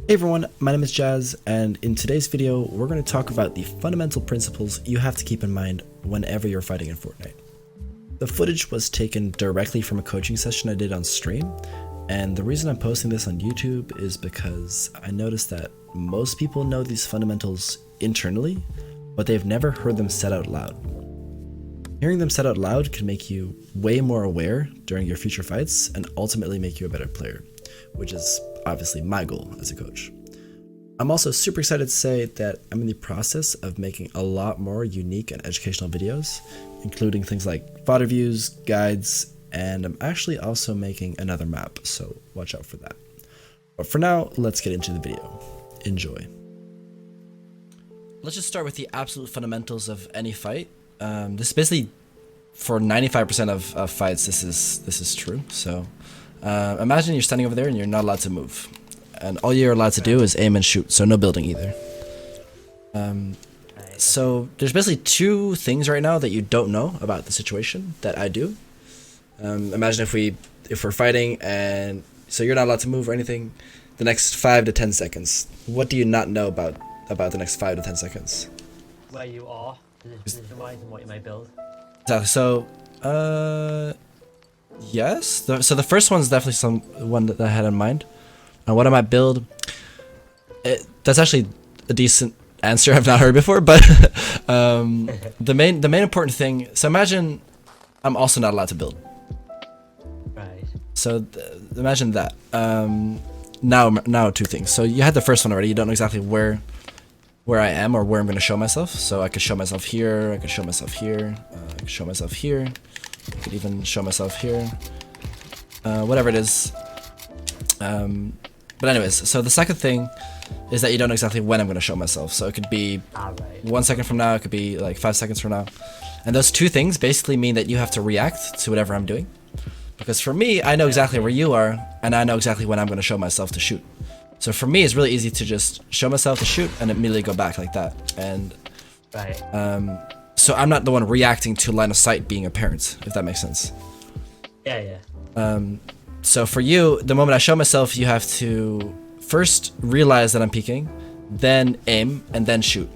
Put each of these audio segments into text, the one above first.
Hey everyone, my name is Jazz, and in today's video, we're going to talk about the fundamental principles you have to keep in mind whenever you're fighting in Fortnite. The footage was taken directly from a coaching session I did on stream, and the reason I'm posting this on YouTube is because I noticed that most people know these fundamentals internally, but they've never heard them said out loud. Hearing them said out loud can make you way more aware during your future fights and ultimately make you a better player, which is obviously my goal as a coach. I'm also super excited to say that I'm in the process of making a lot more unique and educational videos, including things like VOD reviews, guides, and I'm actually also making another map, so watch out for that. But for now, let's get into the video. Enjoy. Let's just start with the absolute fundamentals of any fight. This is basically for 95% of fights. This is true. So imagine you're standing over there and you're not allowed to move, and all you're allowed to do is aim and shoot. So no building either. So there's basically two things right now that you don't know about the situation that I do. Imagine if we're fighting and so you're not allowed to move or anything. The next 5 to 10 seconds. What do you not know about the next 5 to 10 seconds? Where you are, position-wise, and what you may build. So, yes. So the first one's definitely one that I had in mind. What I might build. That's actually a decent answer I've not heard before, but the main important thing. So imagine I'm also not allowed to build. Right. So imagine that. Now two things. So you had the first one already. You don't know exactly where I am or where I'm going to show myself. So I could show myself here, I could show myself here, I could show myself here, I could even show myself here, whatever it is. But anyways, so the second thing is that you don't know exactly when I'm going to show myself. So it could be 1 second from now, it could be like 5 seconds from now. And those two things basically mean that you have to react to whatever I'm doing. Because for me, I know exactly where you are, and I know exactly when I'm going to show myself to shoot. So for me, it's really easy to just show myself to shoot and immediately go back like that. And so I'm not the one reacting to line of sight being apparent, if that makes sense. Yeah. So for you, the moment I show myself, you have to first realize that I'm peeking, then aim, and then shoot.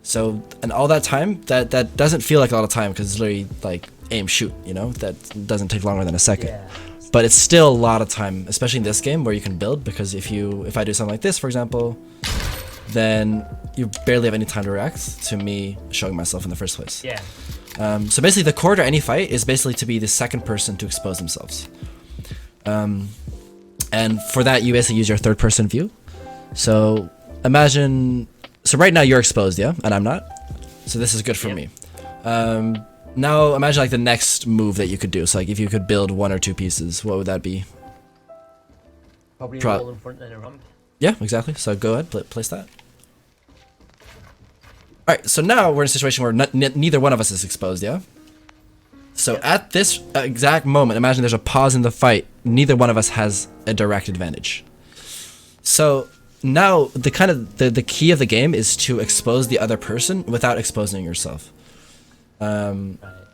So, and all that time, that doesn't feel like a lot of time because it's literally like aim, shoot, you know? That doesn't take longer than a second. Yeah. But it's still a lot of time, especially in this game where you can build, because if I do something like this, for example, then you barely have any time to react to me showing myself in the first place. Yeah. So basically the core to any fight is basically to be the second person to expose themselves. And for that, you basically use your third person view. So imagine, so right now you're exposed, yeah? And I'm not. So this is good for me. Now imagine like the next move that you could do. So like if you could build 1 or 2 pieces, what would that be? Probably a wall in front and a ramp. Yeah, exactly. So go ahead, place that. Alright, so now we're in a situation where neither one of us is exposed, yeah? So at this exact moment, imagine there's a pause in the fight. Neither one of us has a direct advantage. So now the key of the game is to expose the other person without exposing yourself.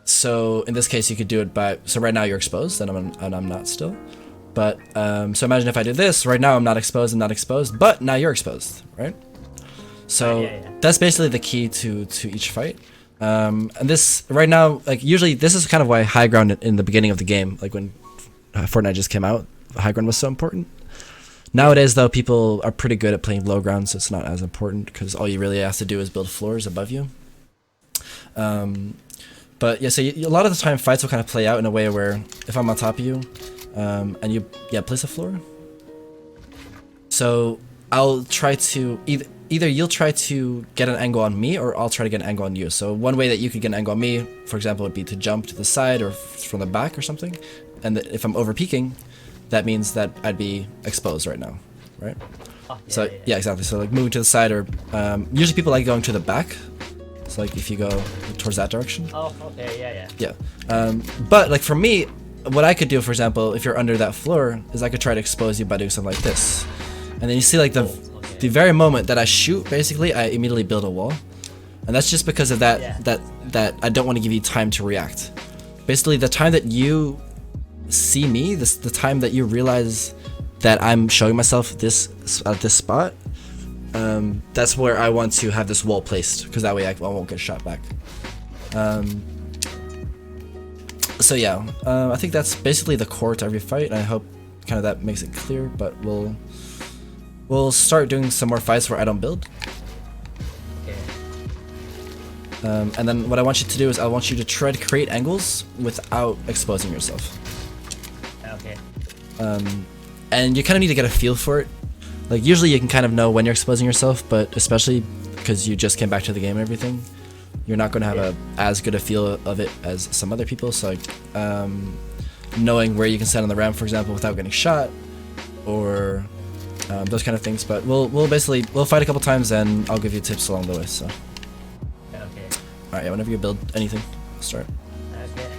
So in this case, you could do it by, so right now you're exposed and I'm not still. But, so imagine if I do this, right now I'm not exposed, but now you're exposed, right? So that's basically the key to each fight. And this, right now, like usually this is kind of why high ground in the beginning of the game, like when Fortnite just came out, high ground was so important. Nowadays though, people are pretty good at playing low ground, so it's not as important because all you really have to do is build floors above you. But yeah, so a lot of the time fights will kind of play out in a way where if I'm on top of you, and you place a floor. So I'll try to either you'll try to get an angle on me or I'll try to get an angle on you. So one way that you could get an angle on me, for example, would be to jump to the side or from the back or something. And if I'm over peeking, that means that I'd be exposed right now, right? Yeah, exactly. So like moving to the side or usually people like going to the back. So like if you go towards that direction. Oh, okay, yeah. But like for me, what I could do, for example, if you're under that floor, is I could try to expose you by doing something like this. And then you see like the very moment that I shoot, basically, I immediately build a wall. And that's just because of that I don't want to give you time to react. Basically, the time that you see me, the time that you realize that I'm showing myself this at this spot, that's where I want to have this wall placed, because that way I won't get shot back. So yeah, I think that's basically the core to every fight, and I hope kind of that makes it clear. But we'll start doing some more fights where I don't build. And then what I want you to do is I want you to try to create angles without exposing yourself. Okay. And you kind of need to get a feel for it. Like usually you can kind of know when you're exposing yourself, but especially because you just came back to the game and everything, you're not going to have as good a feel of it as some other people. So like, knowing where you can stand on the ramp, for example, without getting shot, or those kind of things. But we'll fight a couple times and I'll give you tips along the way. So. Alright, yeah, whenever you build anything, start. Okay.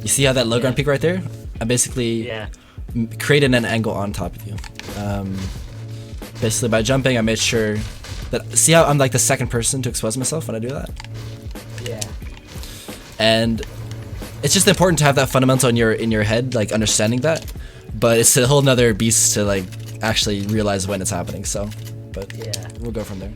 You see how that low ground peak right there? I basically created an angle on top of you. Basically by jumping, I made sure that, see how I'm like the second person to expose myself when I do that? Yeah. And it's just important to have that fundamental in your head, like understanding that, but it's a whole nother beast to like actually realize when it's happening. So, but we'll go from there.